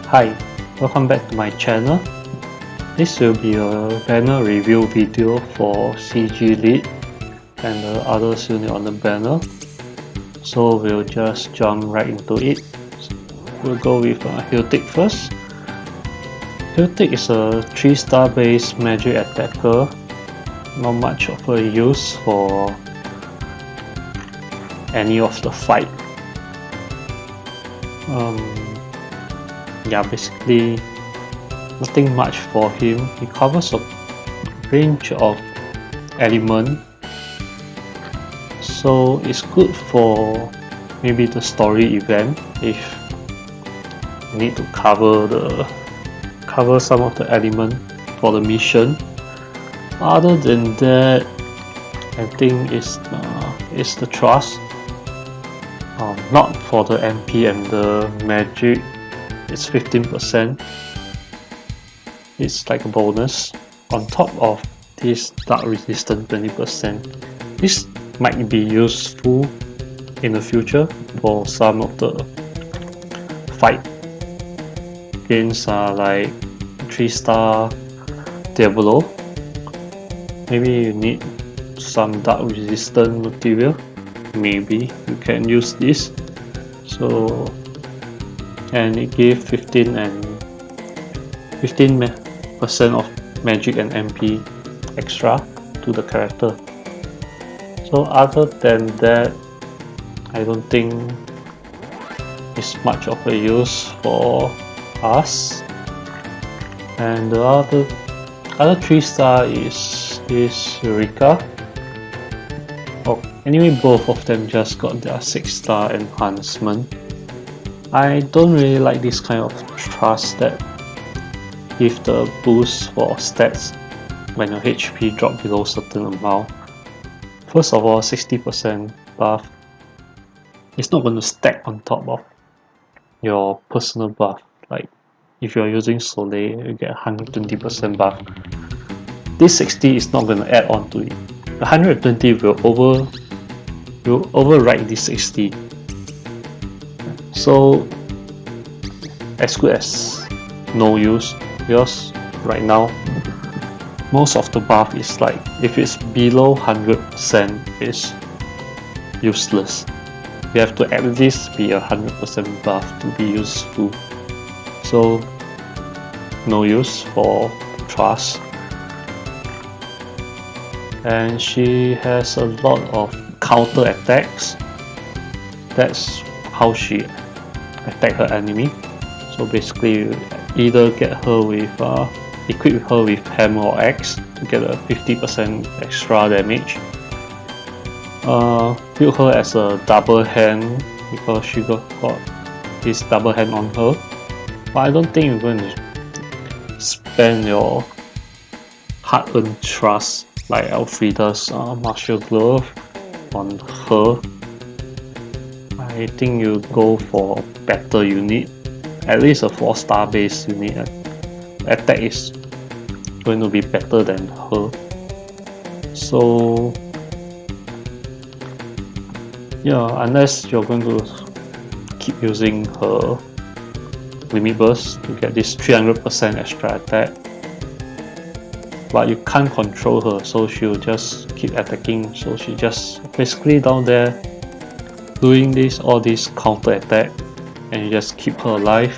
Hi, welcome back to my channel. This will be a banner review video for CG Lead and the others unit on the banner. So we'll just jump right into it. We'll go with Heltich first. Heltich is a 3-star based magic attacker. Not much of a use for any of the fight. Yeah, basically nothing much for him. He covers a range of elements, so it's good for maybe the story event if you need to cover some of the element for the mission. Other than that, I think it's the trust. Not for the MP and the magic. It's 15%. It's like a bonus on top of this dark resistance 20%. This might be useful in the future for some of the fight against like 3-star Diablo. Maybe you need some dark resistant material. Maybe you can use this. And it gives 15% of magic and MP extra to the character. So other than that, I don't think it's much of a use for us. And the other 3-star is Ulrica. Anyway, both of them just got their 6-star enhancement. I don't really like this kind of trust that give the boost for stats when your HP drop below a certain amount. First of all, 60% buff. It's not going to stack on top of your personal buff. Like if you're using Soleil, you get 120% buff. This 60 is not going to add on to it. The 120 will override this 60. So as good as no use, because right now most of the buff is like, if it's below 100%, it's useless. You have to at least be 100% buff to be useful. So no use for trust. And she has a lot of counter attacks. That's how she attack her enemy. So basically you either get her with equip her with hammer or axe to get a 50% extra damage. Build her as a double hand because she got this double hand on her. But I don't think you're going to spend your hard-earned trust like Elfrida's martial glove on her. I think you go for a better unit, at least a 4-star base unit. Attack is going to be better than her. So yeah, unless you're going to keep using her limit burst to get this 300% extra attack, but you can't control her, so she'll just keep attacking. So she just basically down there doing all this counter attack, and you just keep her alive.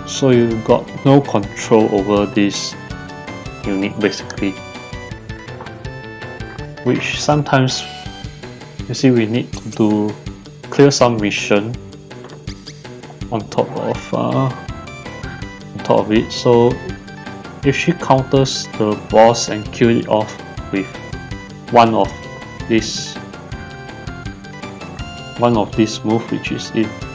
So you got no control over this unit basically, which sometimes you see we need to clear some mission on top of it. So if she counters the boss and kill it off with one of this move, which is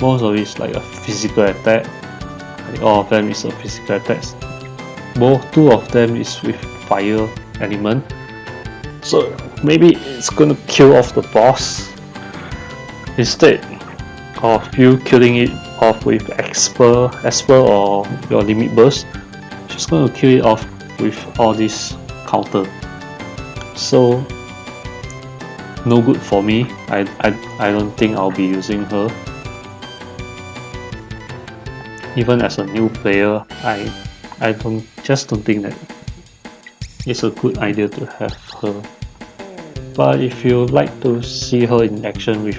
most of it is like a physical attack. Like all of them is a physical attack. Two of them is with fire element. So maybe it's gonna kill off the boss instead of you killing it off with Esper or your limit burst. She's gonna kill it off with all this counter. So no good for me. I don't think I'll be using her. even as a new player, I don't think that it's a good idea to have her. But if you like to see her in action with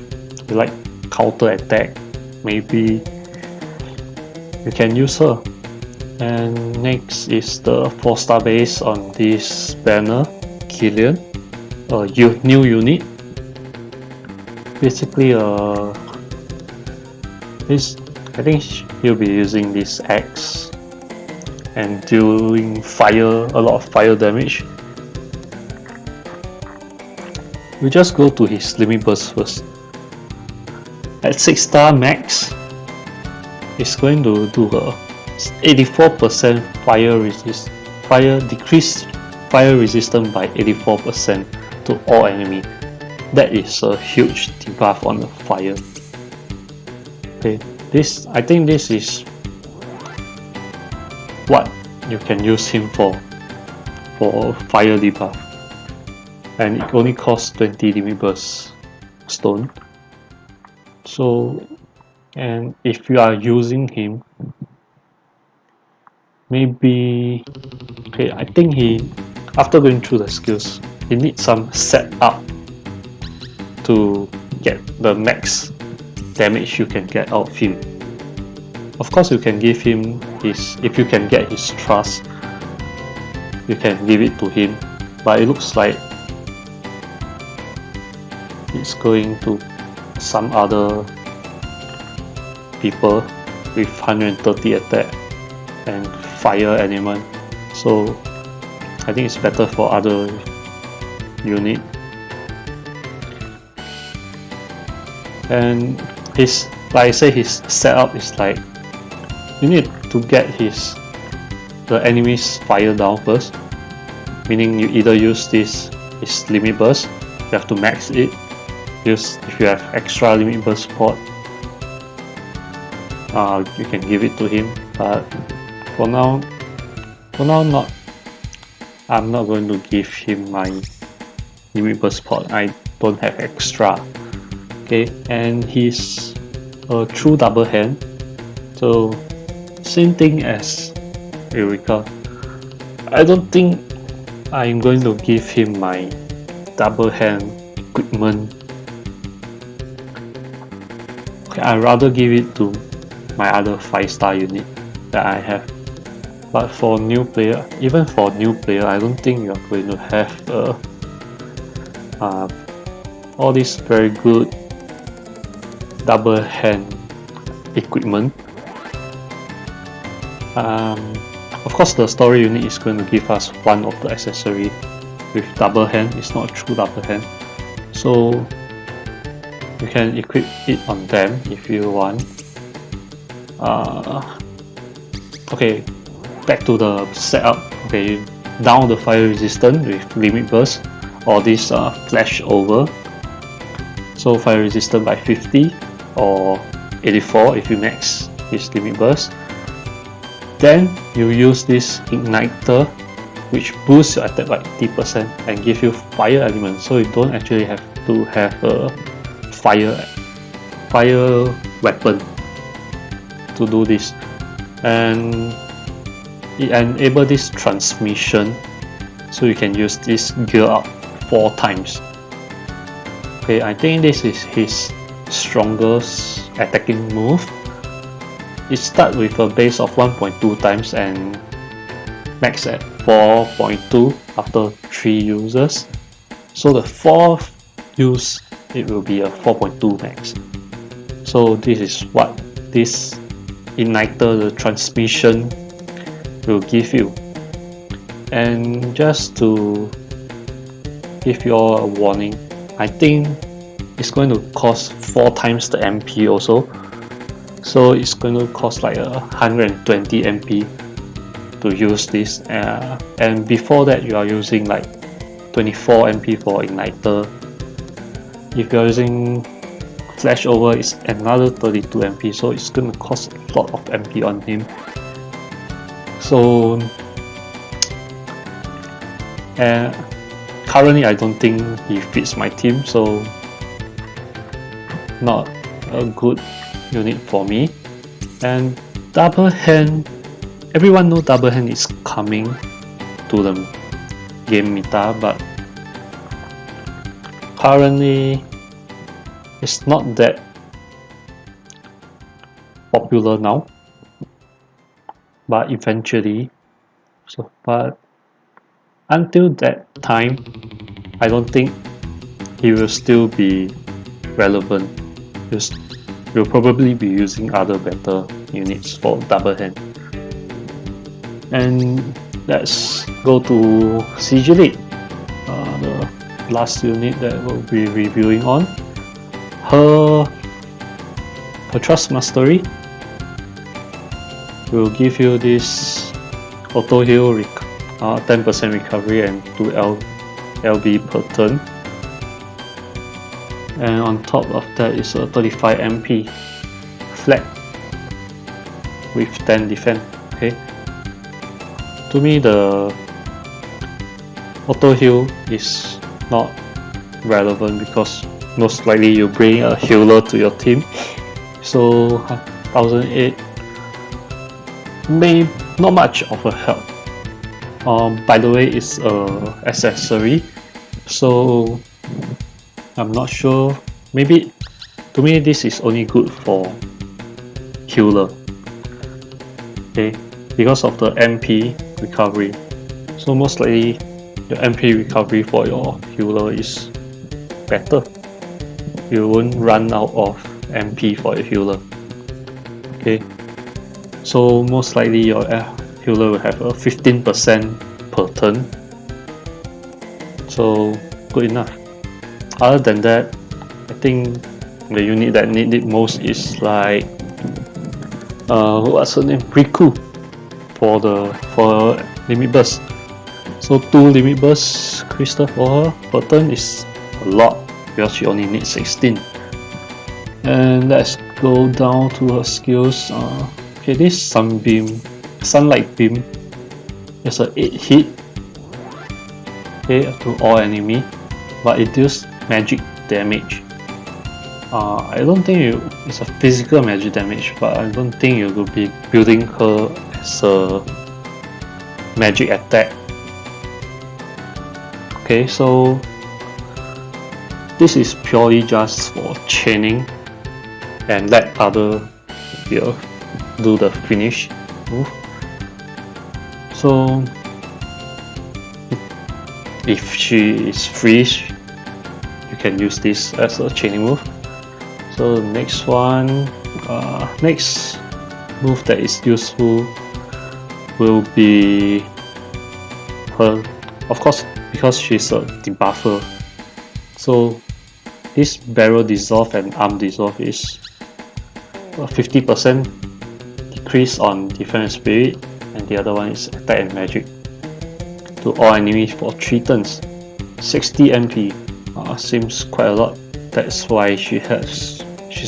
like counter attack, maybe you can use her. And next is the 4-star base on this banner, Killian, a new unit. Basically, I think he'll be using this axe and doing a lot of fire damage. We just go to his limit burst first. At 6-star max, it's going to do a 84% decreased fire resistance by 84% to all enemy. That is a huge debuff on the fire. Okay, I think this is what you can use him for fire debuff, and it only costs 20 limit burst stone. So, and if you are using him, maybe, okay, I think after going through the skills, he needs some setup to get the max damage you can get out of him. Of course, you can give him if you can get his trust, you can give it to him, but it looks like it's going to some other people with 130 attack and fire element, so I think it's better for other unit. And like I say, his setup is like you need to get the enemy's fire down first, meaning you either use his limit burst, you have to max it. If you have extra limit burst support, you can give it to him, but for now I'm not going to give him my limit burst support. I don't have extra. Okay, and he's a true double hand, so same thing as Ulrica. I don't think I'm going to give him my double hand equipment. Okay, I'd rather give it to my other 5-star unit that I have. But for new player, even for new player, I don't think you're going to have all these very good double hand equipment. Of course, the story unit is going to give us one of the accessory with double hand. It's not a true double hand, so you can equip it on them if you want. Okay, back to the setup. Okay, down the fire resistance with limit burst or this flash over. So fire resistance by 50 or 84 if you max his limit burst. Then you use this igniter, which boosts your attack by 80% and give you fire element, so you don't actually have to have a fire weapon to do this. And it enables this transmission, so you can use this gear up 4 times. Okay, I think this is his strongest attacking move. It starts with a base of 1.2 times and max at 4.2 after 3 uses. So the 4th use, it will be a 4.2 max. So this is what this igniter, the transmission, will give you. And just to give you all a warning, I think it's going to cost 4 times the MP also. So it's going to cost like 120 MP to use this, and before that you are using like 24 MP for igniter. If you are using flash over, it's another 32 MP, so it's going to cost a lot of MP on him. So currently I don't think he fits my team, so not a good unit for me. And double hand, everyone know double hand is coming to the game meta, but currently it's not that popular now, but eventually, but until that time, I don't think it will still be relevant. You'll probably be using other better units for double hand. And let's go to Sigilate, the last unit that we'll be reviewing on. Her Trust Mastery will give you this auto heal 10% recovery and 2 LB per turn. And on top of that is a 35 MP flat with 10 defense. Okay. To me, the auto heal is not relevant because most likely you bring a healer to your team. So 1008 may not much of a help. By the way, it's a accessory, so I'm not sure. Maybe to me this is only good for healer. Okay, because of the MP recovery. So most likely your MP recovery for your healer is better. You won't run out of MP for your healer. Okay, so most likely your healer will have a 15% per turn. So good enough. Other than that, I think the unit that need it most is like what's her name? Riku for limit burst. So 2 limit burst crystal for her per turn is a lot because she only needs 16. And let's go down to her skills. Okay, this Sunlight Beam is a 8 hit. Okay, to all enemy, but it deals magic damage. I don't think it's a physical magic damage, but I don't think you will be building her as a magic attack. Okay, so this is purely just for chaining and let other player do the finish move. So if she is free, you can use this as a chaining move. So the next one, next move that is useful will be her, of course, because she's a debuffer. So this barrel dissolve and arm dissolve is a 50% decrease on defense and spirit, and the other one is attack and magic to all enemies for 3 turns. 60 MP seems quite a lot. That's why she's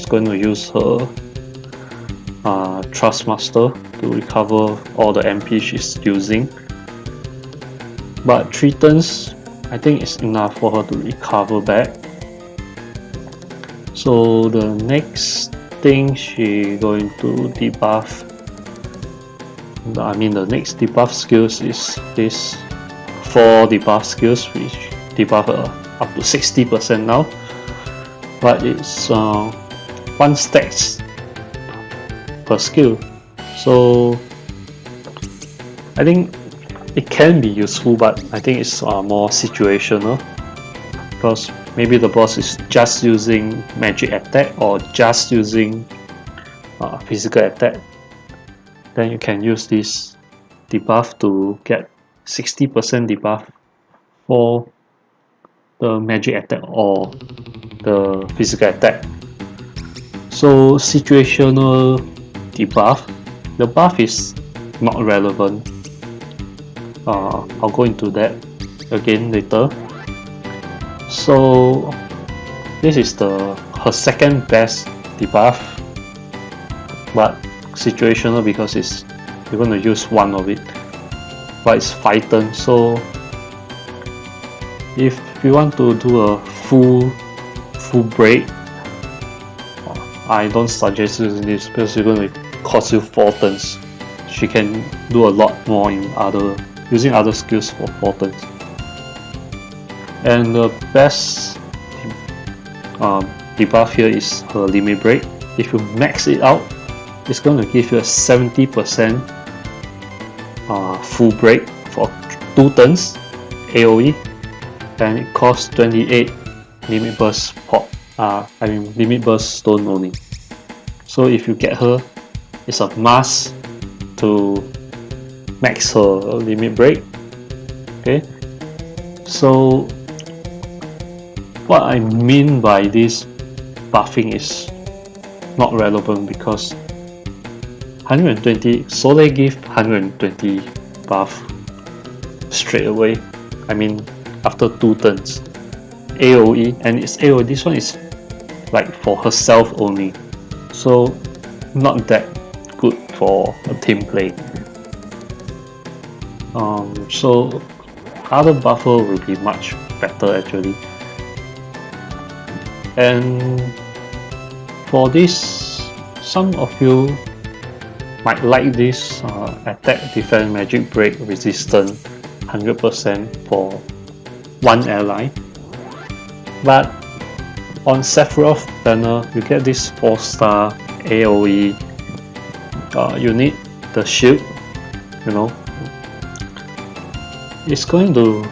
going to use her Trust Master to recover all the MP she's using. But 3 turns, I think it's enough for her to recover back. So the next thing she going to debuff, the next debuff skills is this 4 debuff skills which debuff up to 60% now, but it's 1 stacks per skill. So I think it can be useful, but I think it's more situational, because maybe the boss is just using magic attack or just using physical attack. Then you can use this debuff to get 60% debuff for the magic attack or the physical attack. So situational debuff, the buff is not relevant. I'll go into that again later. So this is her second best debuff, but situational because you're going to use one of it, but it's 5 turns. So if you want to do a full break, I don't suggest using this because you're going to cost you 4 turns. She can do a lot more in using other skills for 4 turns. And the best debuff here is her limit break. If you max it out, it's going to give you a 70% full break for 2 turns AoE, and it costs 28 limit burst pop. Limit burst stone only. So if you get her, it's a must to max her limit break. Okay, so what I mean by this buffing is not relevant because 120 Soleil give 120 buff straight away. I mean after 2 turns AoE, and it's AoE. This one is like for herself only, so not that good for a team play. So other buffer will be much better actually. And for this, some of you might like this attack, defense, magic break, resistance 100% for one ally. But on Sephiroth banner, you get this 4-star AoE. You need the shield, you know. It's going to.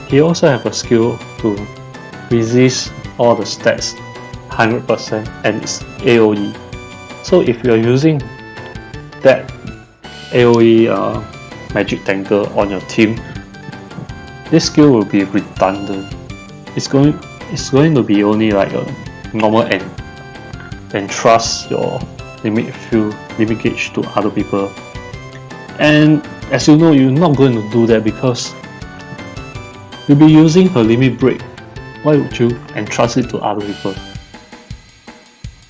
He also have a skill to resist all the stats 100%, and it's AoE. So if you are using that AoE magic tanker on your team, this skill will be redundant. It's going to be only like a normal and trust your limit gauge to other people. And as you know, you're not going to do that because you'll be using her limit break. Why would you entrust it to other people?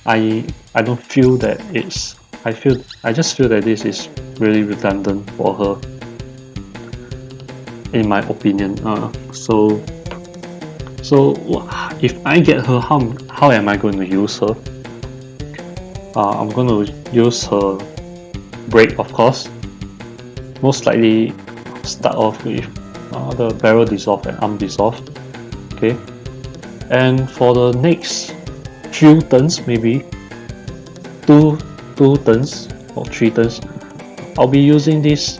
I don't feel that it's. I just feel that this is really redundant for her, in my opinion. So if I get her, how am I going to use her? I'm going to use her break, of course. Most likely start off with the barrel dissolve and arm dissolve. Okay, and for the next few turns, maybe two turns or 3 turns, I'll be using this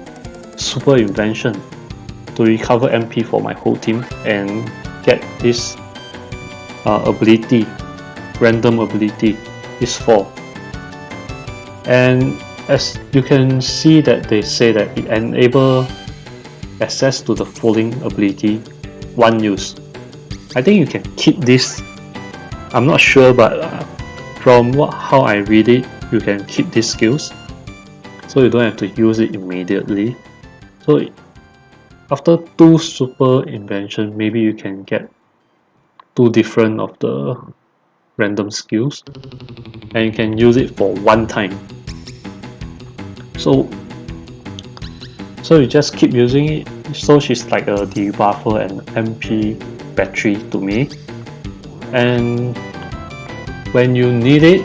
super invention to recover MP for my whole team and get this ability, random ability, is 4. And as you can see that they say that it enable access to the following ability, 1 use. I think you can keep this. I'm not sure, but from how I read it, you can keep these skills, so you don't have to use it immediately. So after 2 super invention, maybe you can get 2 different of the random skills, and you can use it for 1 time. So you just keep using it. So she's like a debuffer and MP battery to me, and when you need it,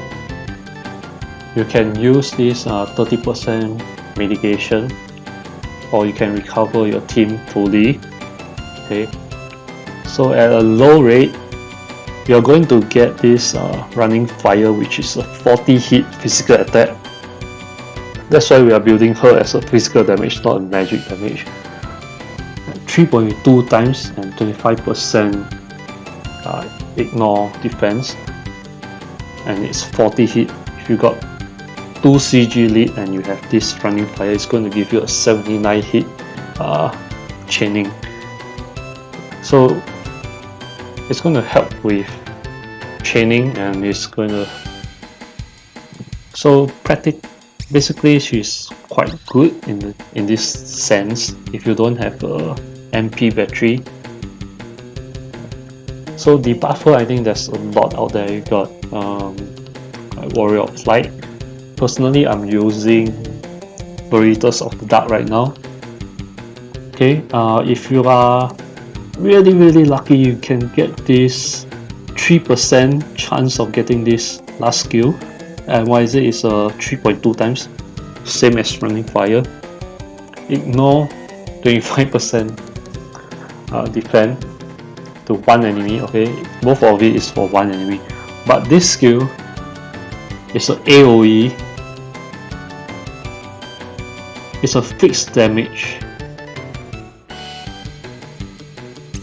you can use this 30% mitigation, or you can recover your team fully. Okay, so at a low rate, you're going to get this running fire, which is a 40 hit physical attack. That's why we are building her as a physical damage, not a magic damage. 3.2 times and 25% ignore defense, and it's 40 hit. If you got 2 CG lead and you have this running fire, it's going to give you a 79 hit chaining. So it's going to help with chaining, and it's going to. So basically, she's quite good in this sense if you don't have a MP battery. So the buffer, I think there's a lot out there. You got Warrior of Light. Personally, I'm using Burritos of the Dark right now. Okay, if you are really lucky, you can get this 3% chance of getting this last skill, and why is it? It's 3.2 times, same as running fire. Ignore 25% defend to one enemy. Okay, both of it is for one enemy, but this skill is an AoE. It's a fixed damage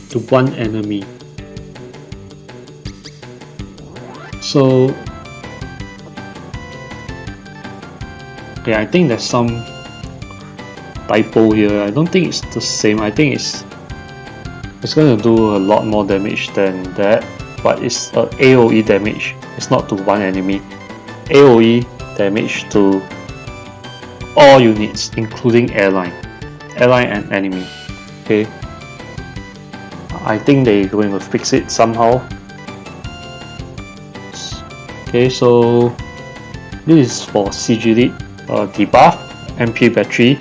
to one enemy. So okay, I think there's some typo here. I don't think it's the same. I think it's going to do a lot more damage than that, but it's a AoE damage. It's not to one enemy. AoE damage to all units, including ally and enemy. Okay, I think they're going to fix it somehow. Okay, so this is for CG Lead debuff, MP battery,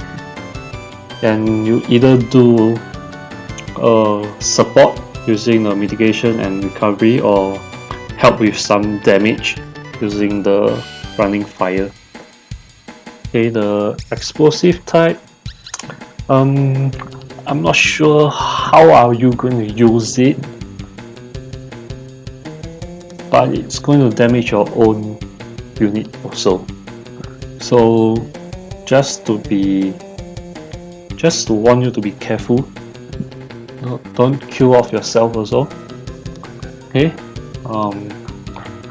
and you either do support using the mitigation and recovery, or help with some damage using the running fire. Okay, the explosive type, I'm not sure how are you going to use it, but it's going to damage your own unit also. So just to warn you to be careful. Don't kill off yourself also. Okay.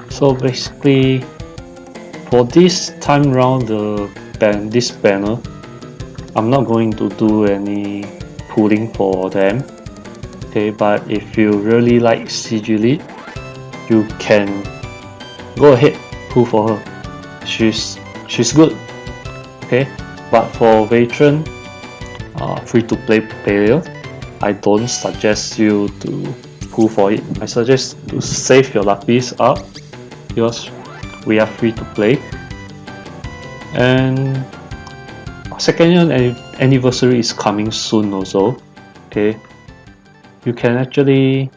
So basically, for this time round, this banner, I'm not going to do any pulling for them. Okay, but if you really like CG Lead, you can go ahead, pull for her. She's good. Okay, but for veteran, free to play player, I don't suggest you to pull for it. I suggest to save your lapis up because we are free to play. And second year anniversary is coming soon also. Okay, you can actually,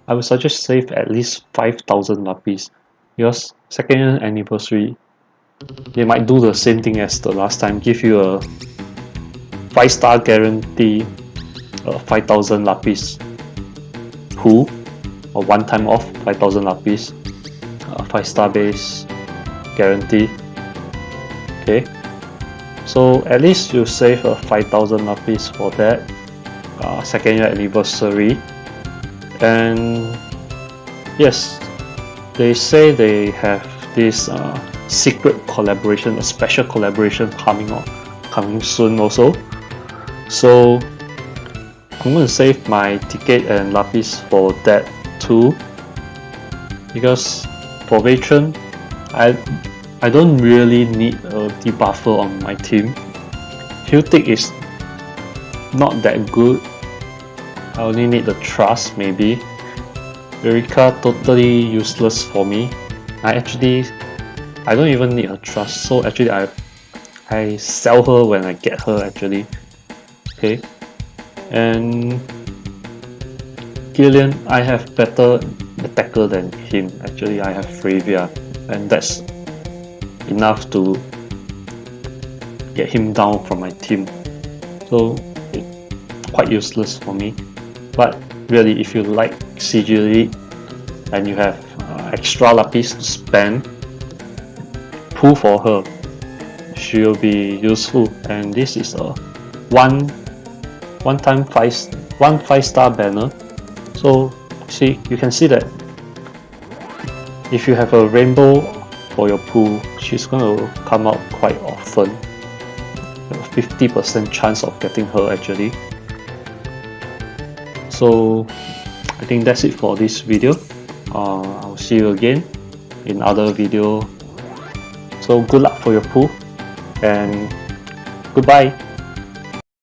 I would suggest save at least 5,000 lapis because second year anniversary, they might do the same thing as the last time, give you a 5-star guarantee, 5,000 lapis pull, or one time off 5,000 lapis, 5-star base guarantee. Okay, so at least you save a 5,000 lapis for that second year anniversary. And yes, they say they have this secret collaboration, a special collaboration coming soon also. So I'm going to save my ticket and lapis for that too, because for veteran, I don't really need a debuffer on my team. Heltich is not that good. I only need the trust maybe. Ulrica totally useless for me. I don't even need her trust, so actually I sell her when I get her actually. Okay, and Killian, I have better attacker than him. Actually, I have Fravia, and that's enough to get him down from my team. So it's quite useless for me. But really, if you like CG Lead and you have extra lapis to spend, pull for her. She'll be useful, and this is a one 5-star banner. So see, you can see that if you have a rainbow for your pool, she's going to come out quite often. 50% chance of getting her actually. So I think that's it for this video. I'll see you again in other video. So good luck for your pool and goodbye.